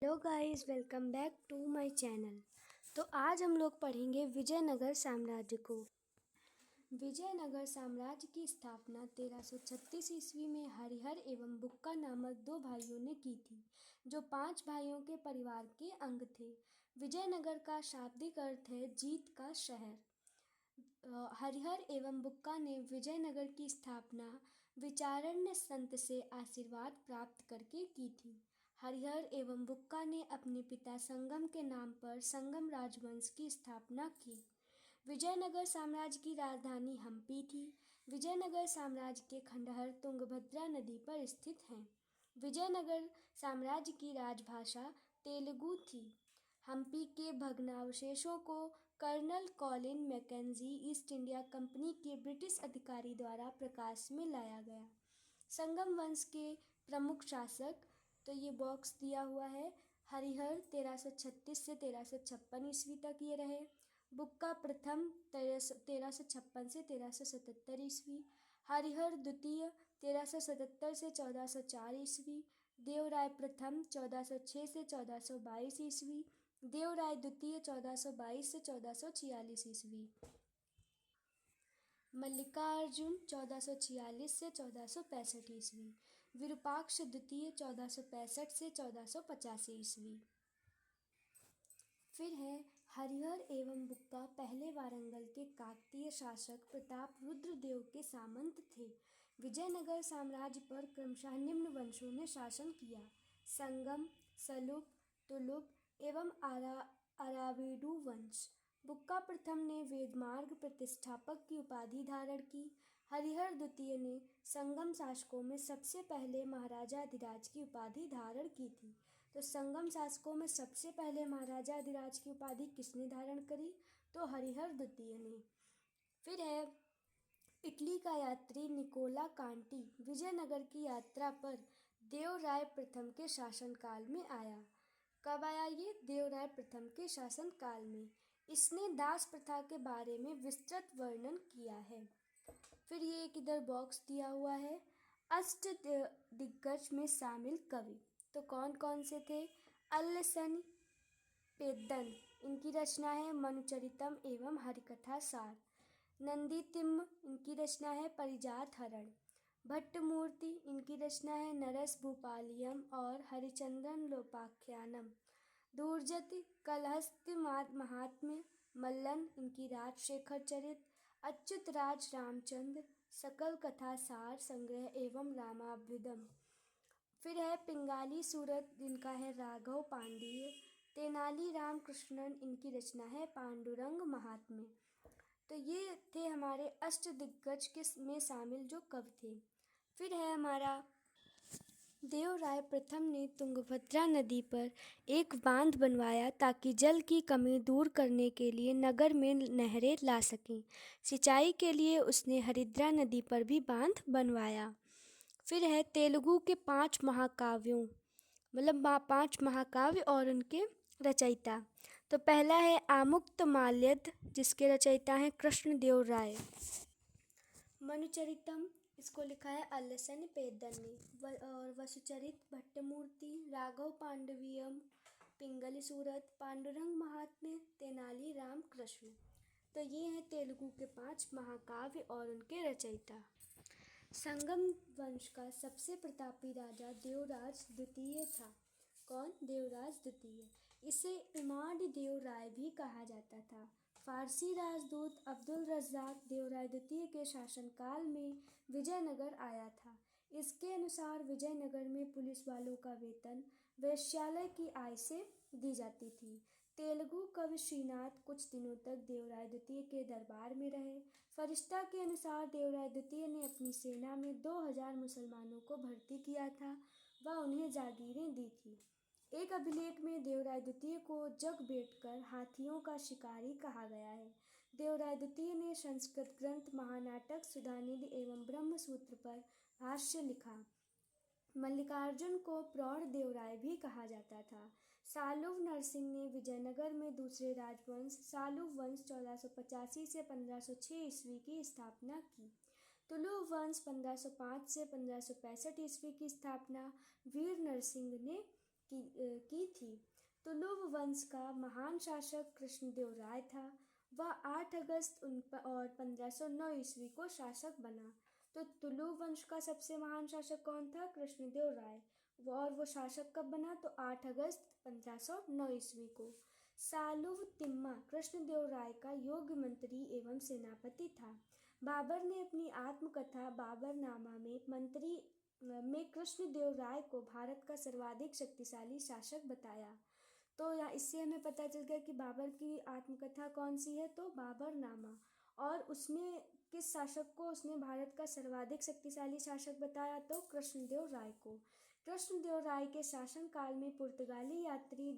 Hello guys, welcome back to my channel. तो आज हम लोग पढ़ेंगे विजयनगर साम्राज्य को। विजयनगर साम्राज्य की स्थापना 1336 ईस्वी में हरिहर एवं बुक्का नामक दो भाइयों ने की थी, जो 5 भाइयों के परिवार के अंग थे। विजयनगर का शाब्दिक अर्थ है जीत का शहर। हरिहर एवं बुक्का ने विजयनगर की स्थापना विचारण्य संत से आशीर्वाद प्राप्त करके की थी। हरिहर एवं बुक्का ने अपने पिता संगम के नाम पर संगम राजवंश की स्थापना की। विजयनगर साम्राज्य की राजधानी हम्पी थी। विजयनगर साम्राज्य के खंडहर तुंगभद्रा नदी पर स्थित हैं। विजयनगर साम्राज्य की राजभाषा तेलुगु थी। हम्पी के भग्नावशेषों को colonel Colin Mackenzie East India Company के ब्रिटिश अधिकारी द्वारा प्रकाश में लाया गया। संगम वंश के प्रमुख शासक, तो ये बॉक्स दिया हुआ है, हरिहर 1336 से 1356 ईस्वी तक ये रहे। बुक्का प्रथम 1356 से 1377 ईस्वी। हरिहर द्वितीय 1377 से 1404 ईस्वी। देवराय प्रथम 1406 से 1422 ईस्वी। देवराय द्वितीय 1422 से 1446 ईस्वी। मल्लिकार्जुन 1446 से 1465 ईस्वी। विरूपाक्ष द्वितीय 1465 से 1485 ईस्वी। फिर है हरिहर एवं बुक्का पहले वारंगल के काकतीय शासक प्रताप रुद्रदेव के सामंत थे। विजयनगर साम्राज्य पर क्रमशः निम्न वंशों ने शासन किया: संगम, सलुप, तुलुप एवं अराविडु वंश। बुक्का प्रथम ने वेदमार्ग प्रतिष्ठापक की उपाधि धारण की। हरिहर द्वितीय ने संगम शासकों में सबसे पहले महाराजाधिराज की उपाधि धारण की थी। तो संगम शासकों में सबसे पहले महाराजाधिराज की उपाधि किसने धारण करी? तो हरिहर द्वितीय ने। फिर है इटली का यात्री निकोला कांटी विजयनगर की यात्रा पर देवराय प्रथम के शासनकाल में आया। कब आया ये? देवराय प्रथम के शासनकाल में। इसने दास प्रथा के बारे में विस्तृत वर्णन किया है। फिर ये एक इधर बॉक्स दिया हुआ है, अष्ट दिग्गज में शामिल कवि। तो कौन कौन से थे? अल्लसनी पेद्दन, इनकी रचना है मनुचरितम एवं हरिकथा सार। नंदीतिम्म, इनकी रचना है परिजात हरण। भट्टमूर्ति, इनकी रचना है नरस भूपालियम और हरिचंद्रन लोपाख्यानम। दूरजति कलहस्ती महात्म्य। मल्लन, इनकी राजशेखर चरित। अच्युत राज रामचंद्र, सकल कथा सार संग्रह एवं रामाभ्युदय। फिर है पिंगाली सूरत, जिनका है राघव पांडिय। तेनाली राम कृष्णन, इनकी रचना है पांडुरंग महात्म्य। तो ये थे हमारे अष्ट दिग्गज के में शामिल जो कवि थे। फिर है हमारा देवराय प्रथम ने तुंगभद्रा नदी पर एक बांध बनवाया ताकि जल की कमी दूर करने के लिए नगर में नहरें ला सकें। सिंचाई के लिए उसने हरिद्रा नदी पर भी बांध बनवाया। फिर है तेलुगु के 5 महाकाव्यों, मतलब 5 महाकाव्य और उनके रचयिता। तो पहला है आमुक्तमाल्यद, जिसके रचयिता हैं कृष्णदेव राय। मनुचरितम, इसको लिखा है अल्लसनी पेद्दन ने। और वसुचरित भट्टमूर्ति। राघव पांडवियम, पिंगली सूरत, पांडुरंग महात्म्य, तेनाली राम कृष्ण। तो ये हैं तेलुगु के 5 महाकाव्य और उनके रचयिता। संगम वंश का सबसे प्रतापी राजा देवराज द्वितीय था। कौन? देवराज द्वितीय। इसे इमाड देव राय भी कहा जाता था। फारसी राजदूत अब्दुल रज़्ज़ाक देवराय द्वितीय के शासनकाल में विजयनगर आया था। इसके अनुसार विजयनगर में पुलिस वालों का वेतन वेश्यालय की आय से दी जाती थी। तेलुगु कवि श्रीनाथ कुछ दिनों तक देवराय द्वितीय के दरबार में रहे। फरिश्ता के अनुसार देवराय द्वितीय ने अपनी सेना में 2000 मुसलमानों को भर्ती किया था व उन्हें जागीरें दी थी। एक अभिलेख में देवराय द्वितीय को जग बैठकर हाथियों का शिकारी कहा गया है। देवराय द्वितीय ने संस्कृत ग्रंथ महानाटक सुधानिधि एवं ब्रह्मसूत्र पर भाष्य लिखा। मल्लिकार्जुन को प्रौढ़ देवराय भी कहा जाता था। सालुव नरसिंह ने विजयनगर में दूसरे राजवंश सालुव वंश 1485 से 1506 ईस्वी की स्थापना की। तुलुव वंश 1505 से 1565 ईस्वी की स्थापना वीर नरसिंह ने की थी। तुलुव वंश का महान शासक कृष्णदेव राय था। वह 8 अगस्त और 1509 ईस्वी को शासक बना। तो तुलुव वंश का सबसे महान शासक कौन था? कृष्णदेव राय। और वो शासक कब बना? तो 8 अगस्त 1509 ईस्वी को। सालुव तिम्मा कृष्णदेव राय का योग्य मंत्री एवं सेनापति था। बाबर ने अपनी आत्मकथा बाबरनामा में कृष्णदेव राय को भारत का सर्वाधिक शक्तिशाली शासक बताया। तो यहाँ इससे हमें पता चल गया कि बाबर की आत्मकथा कौन सी है, तो बाबरनामा। और उसमें किस शासक को उसने भारत का सर्वाधिक शक्तिशाली शासक बताया? तो कृष्णदेव राय को। कृष्णदेव राय के शासनकाल में पुर्तगाली यात्री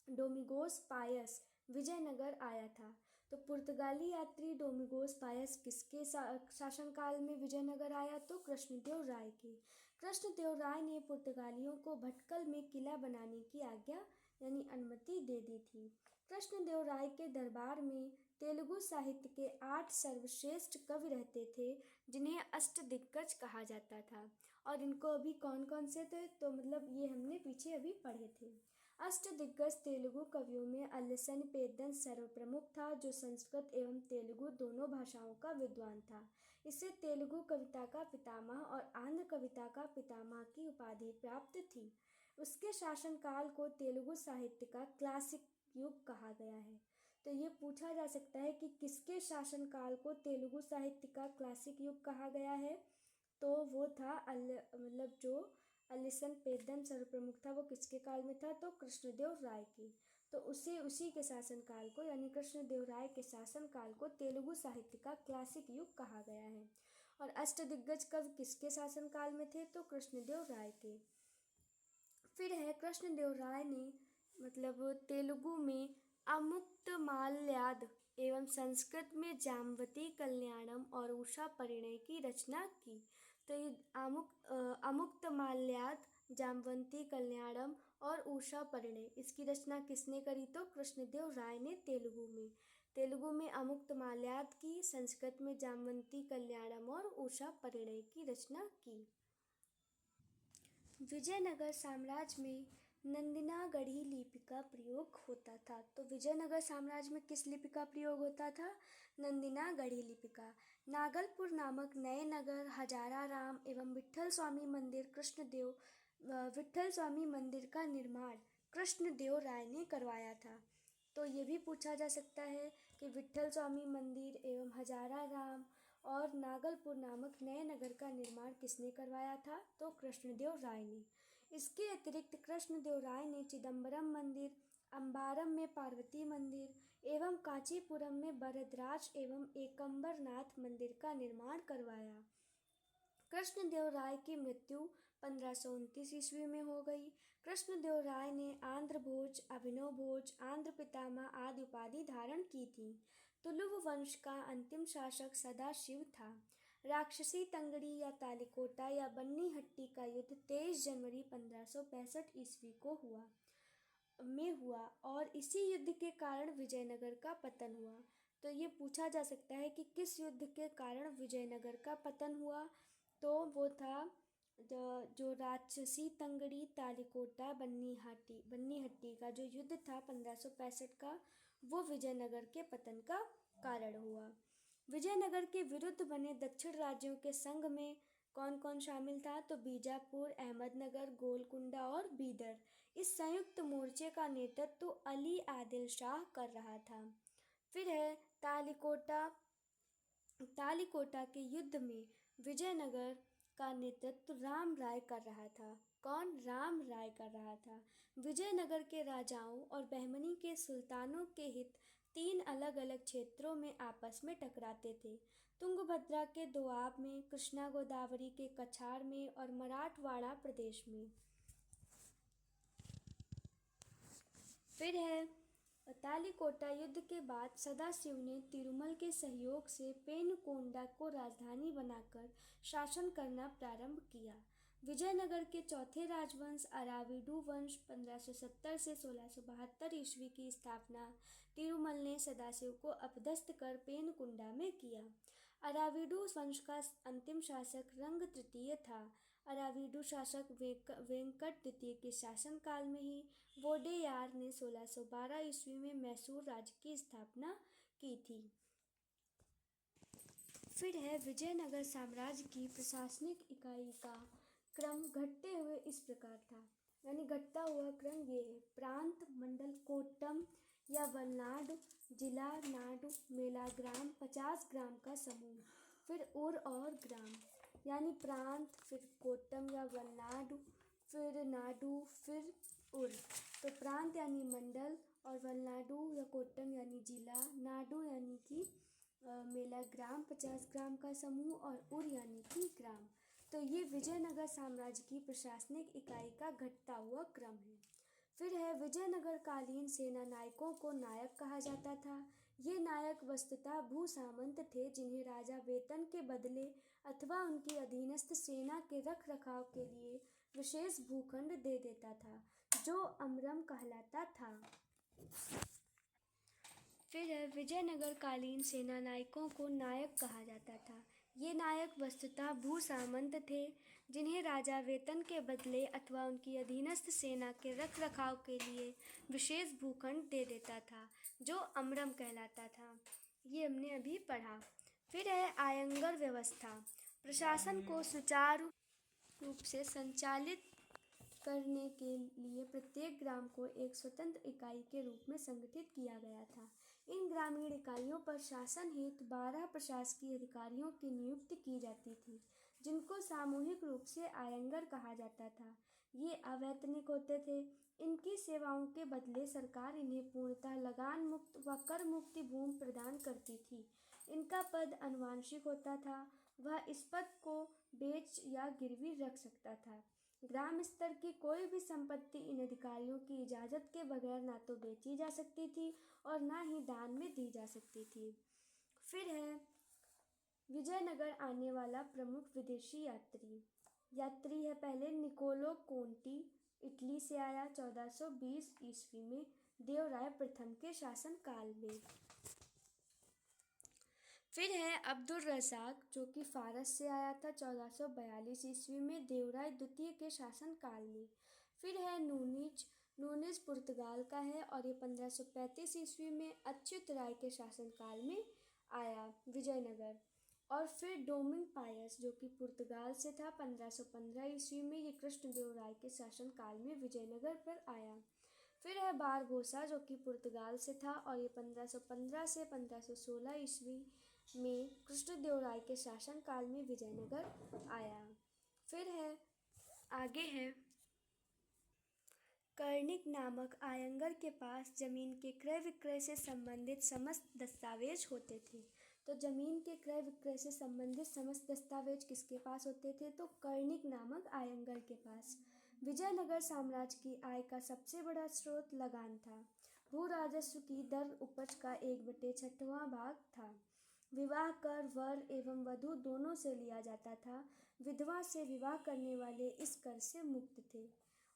डोमिगोस पायस विजयनगर आया था। तो पुर्तगाली यात्री डोमिगोस पायस किसके शासनकाल में विजयनगर आया? तो कृष्णदेव राय के। कृष्णदेव राय ने पुर्तगालियों को भटकल में किला बनाने की आज्ञा यानी अनुमति दे दी थी। कृष्णदेव राय के दरबार में तेलुगु साहित्य के 8 सर्वश्रेष्ठ कवि रहते थे, जिन्हें अष्टदिग्गज कहा जाता था। और इनको अभी कौन कौन से थे? तो मतलब ये हमने पीछे अभी पढ़े थे। अष्टदिग्गज तेलुगु कवियों में अल्लसन पेद्दन सर्वप्रमुख था, जो संस्कृत एवं तेलुगु दोनों भाषाओं का विद्वान था। इसे तेलुगु कविता का पितामह और आंध्र कविता का पितामह की उपाधि प्राप्त थी। उसके शासनकाल को तेलुगु साहित्य का क्लासिक युग कहा गया है। तो ये पूछा जा सकता है कि किसके शासनकाल को तेलुगु साहित्य का क्लासिक युग कहा गया है? तो वो था जो अलिसन पेद्दन सर्वप्रमुख था, वो किसके काल में था? तो कृष्णदेव राय की। तो उसी के शासनकाल को यानी कृष्णदेव राय के शासनकाल को तेलुगु साहित्य का क्लासिक युग कहा गया है। और अष्टदिग्गज कवि किसके शासनकाल में थे? तो कृष्णदेव राय के। फिर है कृष्णदेव राय ने तेलुगु में अमुक्तमाल्याद एवं संस्कृत में जाम्बवती कल्याणम और उषा परिणय की रचना की। तो ये अमुक्तमाल्याद, जाम्बवती कल्याणम और उषा परिणय, इसकी रचना किसने करी? तो कृष्णदेव राय ने तेलुगु में अमुक्तमाल्याद की, संस्कृत में जाम्बवती कल्याणम और उषा परिणय की रचना की। विजयनगर साम्राज्य में नंदिनागढ़ी लिपि का प्रयोग होता था। तो विजयनगर साम्राज्य में किस लिपि का प्रयोग होता था? नंदिनागढ़ी लिपि का। नागलपुर नामक नए नगर, हजाराराम एवं विट्ठल स्वामी मंदिर का निर्माण कृष्णदेव राय ने करवाया था। तो ये भी पूछा जा सकता है कि विट्ठल स्वामी मंदिर एवं हजाराराम और नागलपुर नामक नए नगर का निर्माण किसने करवाया था? तो कृष्णदेव राय ने। इसके अतिरिक्त कृष्णदेव राय ने चिदम्बरम मंदिर, अम्बारम में पार्वती मंदिर एवं कांचीपुरम में वरदराज एवं एकम्बरनाथ मंदिर का निर्माण करवाया। कृष्णदेव राय की मृत्यु 1529 ईस्वी में हो गई। कृष्णदेव राय ने आंध्र भोज, अभिनव भोज, आंध्र पितामह आदि उपाधि धारण की थी। तुलुव वंश का अंतिम शासक सदाशिव था। राक्षसी तंगड़ी या तालिकोटा या बन्नी हट्टी का युद्ध 23 जनवरी 1565 ईस्वी को हुआ और इसी युद्ध के कारण विजयनगर का पतन हुआ। तो ये पूछा जा सकता है कि किस युद्ध के कारण विजयनगर का पतन हुआ? तो वो था जो राक्षसी तंगड़ी, तालिकोटा, बन्नी हट्टी का जो युद्ध था 1565 का, वो विजयनगर के पतन का कारण हुआ। विजयनगर के विरुद्ध बने दक्षिण राज्यों के संघ में कौन कौन शामिल था? तो बीजापुर, अहमदनगर, गोलकुंडा और बीदर। इस संयुक्त मोर्चे का नेतृत्व अली आदिल शाह कर रहा था। फिर है तालिकोटा के युद्ध में विजयनगर का नेतृत्व राम राय कर रहा था। कौन? राम राय कर रहा था। विजयनगर के राजाओं और बहमनी के सुल्तानों के हित 3 अलग अलग क्षेत्रों में आपस में टकराते थे। तुंगभद्रा के दोआब में, कृष्णा गोदावरी के कछाड़ में और मराठवाड़ा प्रदेश में। फिर है तालिकोटा युद्ध के बाद सदाशिव ने तिरुमल के सहयोग से पेनुकोंडा को राजधानी बनाकर शासन करना प्रारंभ किया। विजयनगर के चौथे राजवंश अराविडू वंश 1570 से 1672 ईस्वी की स्थापना तिरुमल ने सदाशिव को अपदस्थ कर पेनुकोंडा में किया। अराविडू वंश का अंतिम शासक रंग तृतीय था। अराविडु शासक वेंकट द्वितीय के शासनकाल में ही वोडेयार ने 1612 ईस्वी में मैसूर राज्य की स्थापना की थी। फिर है विजयनगर साम्राज्य की प्रशासनिक इकाई का क्रम घटते हुए इस प्रकार था, यानी घटता हुआ क्रम ये है। प्रांत, मंडल, कोट्टम या वलनाड, जिला, नाडु, मेला ग्राम, 50 ग्राम का समूह। फिर उर और ग्राम, यानी प्रांत, फिर कोट्टम या वलनाडु, फिर नाडु, फिर उर। तो प्रांत यानी मंडल, और वलनाडु या कोट्टम यानी जिला, नाडु यानी कि मेला ग्राम 50 ग्राम का समूह, और उर यानी कि ग्राम। तो ये विजयनगर साम्राज्य की प्रशासनिक इकाई का घटता हुआ क्रम है। फिर है विजयनगर कालीन सेना नायकों को नायक कहा जाता था। ये नायक वस्तुतः भू सामंत थे, जिन्हें राजा वेतन के बदले अथवा उनकी अधीनस्थ सेना के रख रखाव के लिए विशेष भूखंड दे देता था, जो अमरम कहलाता था। फिर है विजयनगर कालीन सेना नायकों को नायक कहा जाता था। ये नायक वस्तुतः भू सामंत थे, जिन्हें राजा वेतन के बदले अथवा उनकी अधीनस्थ सेना के रख रखाव के लिए विशेष भूखंड दे देता था, जो अमरम कहलाता था। ये हमने अभी पढ़ा। फिर है आयंगर व्यवस्था। प्रशासन को सुचारू रूप से संचालित करने के लिए प्रत्येक ग्राम को एक स्वतंत्र इकाई के रूप में संगठित किया गया था। इन ग्रामीण इकाइयों पर शासन हेतु 12 प्रशासकीय अधिकारियों की नियुक्ति की जाती थी, जिनको सामूहिक रूप से आयंगर कहा जाता था। ये अवैतनिक होते थे। इनकी सेवाओं के बदले सरकार इन्हें पूर्णतः लगान मुक्त व कर मुक्ति भूमि प्रदान करती थी। इनका पद अनुवांशिक होता था। वह इस पद को बेच या गिरवी रख सकता था। ग्राम स्तर की कोई भी संपत्ति इन अधिकारियों की इजाज़त के बगैर ना तो बेची जा सकती थी और ना ही दान में दी जा सकती थी। फिर है विजयनगर आने वाला प्रमुख विदेशी यात्री है पहले निकोलो कोंटी, इटली से आया 1420 ईस्वी में देवराय प्रथम के शासनकाल में। फिर है अब्दुल रज़ाक, जो कि फारस से आया था 1442 ईस्वी में देवराय द्वितीय के शासनकाल में। फिर है नूनिज पुर्तगाल का है और ये 1535 ईस्वी में अच्युत राय के शासनकाल में आया विजयनगर। और फिर डोमिंग पायस, जो कि पुर्तगाल से था 1515 ईस्वी में, ये कृष्णदेव राय के शासनकाल में विजयनगर पर आया। फिर है बारबोसा, जो कि पुर्तगाल से था और ये 1515 से 1516 ईस्वी में कृष्णदेव राय के शासनकाल में विजयनगर आया। फिर है आगे है कर्णिक नामक आयंगर के पास जमीन के क्रय विक्रय से संबंधित समस्त दस्तावेज होते थे। तो जमीन के क्रय विक्रय से संबंधित समस्त दस्तावेज किसके पास होते थे? तो कर्णिक नामक आयंगर के पास। विजयनगर साम्राज्य की आय का सबसे बड़ा स्रोत लगान था। भू राजस्व की दर उपज का 1/6वां भाग था। विवाह कर वर एवं वधू दोनों से लिया जाता था। विधवा से विवाह करने वाले इस कर से मुक्त थे।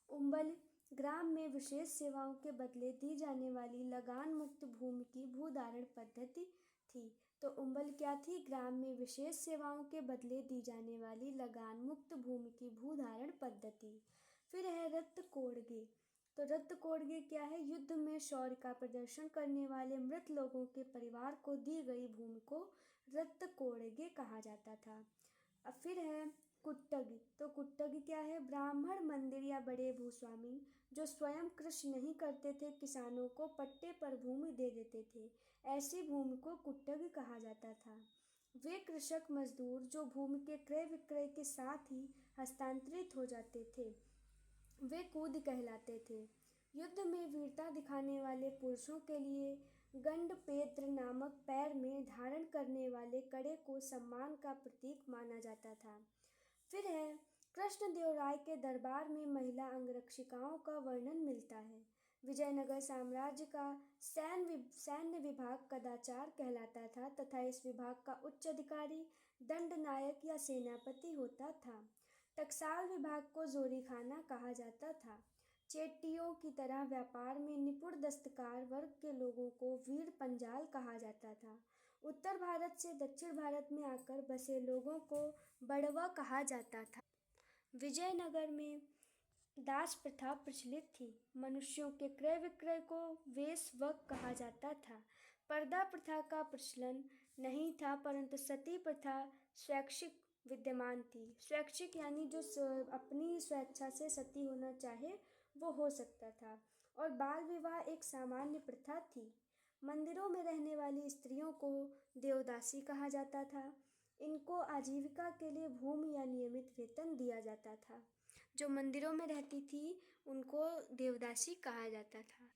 उम्बल ग्राम में विशेष सेवाओं के बदले दी जाने वाली लगान मुक्त भूमि की भूधारण पद्धति थी। तो उम्बल क्या थी? ग्राम में विशेष सेवाओं के बदले दी जाने वाली लगान मुक्त भूमि की भूधारण पद्धति। फिर है रत्तकोड़गे। तो रत्तकोड़गे क्या है? युद्ध में शौर्य का प्रदर्शन करने वाले मृत लोगों के परिवार को दी गई भूमि को रत्तकोड़गे कहा जाता था। अब फिर है कुट्टगी। तो कुट्टगी क्या है? ब्राह्मण, मंदिर या बड़े भूस्वामी जो स्वयं कृषि नहीं करते थे, किसानों को पट्टे पर भूमि दे देते थे। ऐसी भूमि को कुट्टगी कहा जाता था। वे कृषक मजदूर जो भूमि के क्रय विक्रय के साथ ही हस्तांतरित हो जाते थे, वे कूद कहलाते थे। युद्ध में वीरता दिखाने वाले पुरुषों के लिए गंडपेद्र नामक पैर में धारण करने वाले कड़े को सम्मान का प्रतीक माना जाता था। फिर है कृष्णदेव राय के दरबार में महिला अंगरक्षिकाओं का वर्णन मिलता है। विजयनगर साम्राज्य का सैन्य विभाग कदाचार कहलाता था तथा इस विभाग का उच्च अधिकारी दंडनायक या सेनापति होता था। टकसाल विभाग को जोरीखाना कहा जाता था। चेट्टियों की तरह व्यापार में निपुण दस्तकार वर्ग के लोगों को वीर पंजाल कहा जाता था। उत्तर भारत से दक्षिण भारत में आकर बसे लोगों को बड़वा कहा जाता था। विजयनगर में दास प्रथा प्रचलित थी। मनुष्यों के क्रय विक्रय को वेश्यावृत्ति कहा जाता था। पर्दा प्रथा का प्रचलन नहीं था, परंतु सती प्रथा स्वैच्छिक विद्यमान थी। स्वैच्छिक यानी जो अपनी स्वेच्छा से सती होना चाहे वो हो सकता था। और बाल विवाह एक सामान्य प्रथा थी। मंदिरों में रहने वाली स्त्रियों को देवदासी कहा जाता था। इनको आजीविका के लिए भूमि या नियमित वेतन दिया जाता था। जो मंदिरों में रहती थी उनको देवदासी कहा जाता था।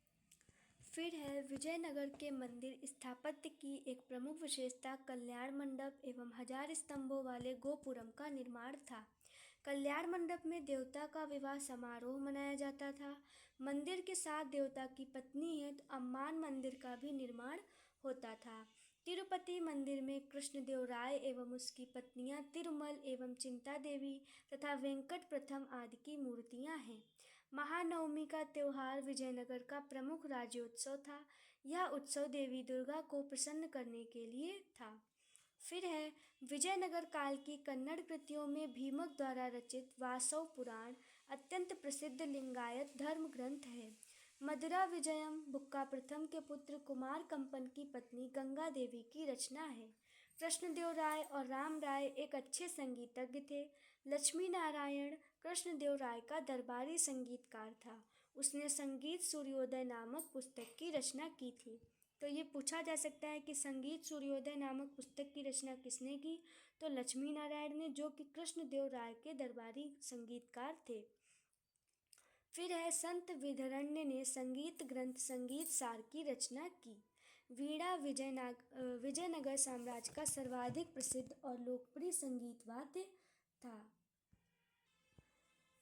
फिर है विजयनगर के मंदिर स्थापत्य की एक प्रमुख विशेषता कल्याण मंडप एवं 1000 स्तंभों वाले गोपुरम का निर्माण था। कल्याण मंडप में देवता का विवाह समारोह मनाया जाता था। मंदिर के साथ देवता की पत्नी हेतु अम्मान मंदिर का भी निर्माण होता था। तिरुपति मंदिर में कृष्णदेव राय एवं उसकी पत्नियां तिरुमल एवं चिंता देवी तथा वेंकट प्रथम आदि की मूर्तियां हैं। महानवमी का त्योहार विजयनगर का प्रमुख राज्योत्सव था। यह उत्सव देवी दुर्गा को प्रसन्न करने के लिए था। फिर है विजयनगर काल की कन्नड़ कृतियों में भीमक द्वारा रचित वासव पुराण अत्यंत प्रसिद्ध लिंगायत धर्म ग्रंथ है। मदुरा विजयम बुक्का प्रथम के पुत्र कुमार कंपन की पत्नी गंगा देवी की रचना है। कृष्णदेव राय और राम राय एक अच्छे संगीतज्ञ थे। लक्ष्मी नारायण कृष्णदेव राय का दरबारी संगीतकार था। उसने संगीत सूर्योदय नामक पुस्तक की रचना की थी। तो ये पूछा जा सकता है कि संगीत सूर्योदय नामक पुस्तक की रचना किसने की? तो लक्ष्मी नारायण ने, जो कि कृष्णदेव राय के दरबारी संगीतकार थे। फिर है संत विधरण्य ने संगीत ग्रंथ संगीत सार की रचना की। वीणा विजयनगर साम्राज्य का सर्वाधिक प्रसिद्ध और लोकप्रिय संगीत वाद्य था।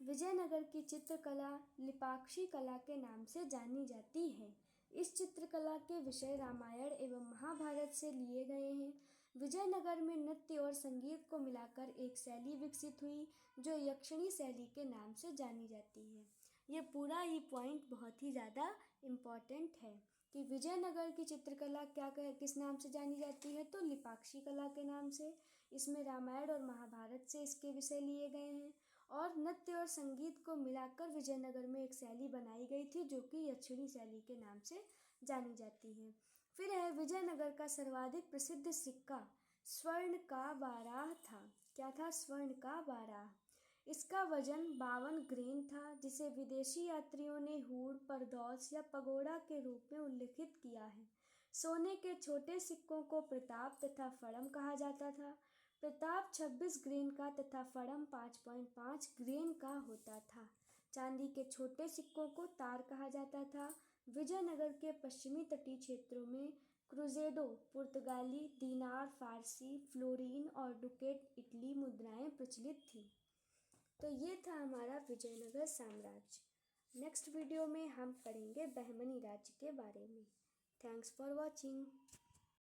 विजयनगर की चित्रकला लिपाक्षी कला के नाम से जानी जाती है। इस चित्रकला के विषय रामायण एवं महाभारत से लिए गए हैं। विजयनगर में नृत्य और संगीत को मिलाकर एक शैली विकसित हुई जो यक्षिणी शैली के नाम से जानी जाती है। ये पूरा ही पॉइंट बहुत ही ज़्यादा इम्पॉर्टेंट है कि विजयनगर की चित्रकला किस नाम से जानी जाती है, तो लिपाक्षी कला के नाम से। इसमें रामायण और महाभारत से इसके विषय लिए गए हैं और नृत्य और संगीत को मिलाकर विजयनगर में एक शैली बनाई गई थी जो कि यक्षिणी शैली के नाम से जानी जाती है। फिर है विजयनगर का सर्वाधिक प्रसिद्ध सिक्का स्वर्ण का बारह था। क्या था? स्वर्ण का बारह। इसका वजन 52 ग्रेन था, जिसे विदेशी यात्रियों ने हूर, परदौस या पगोड़ा के रूप में उल्लिखित किया है। सोने के छोटे सिक्कों को प्रताप तथा फड़म कहा जाता था। प्रताप 26 ग्रेन का तथा फड़म 5.5 ग्रेन का होता था। चांदी के छोटे सिक्कों को तार कहा जाता था। विजयनगर के पश्चिमी तटीय क्षेत्रों में क्रूजेडो पुर्तगाली, दीनार फारसी, फ्लोरीन और डुकेट इटली मुद्राएं प्रचलित थी। तो ये था हमारा विजयनगर साम्राज्य। नेक्स्ट वीडियो में हम पढ़ेंगे बहमनी राज्य के बारे में। Thanks for watching.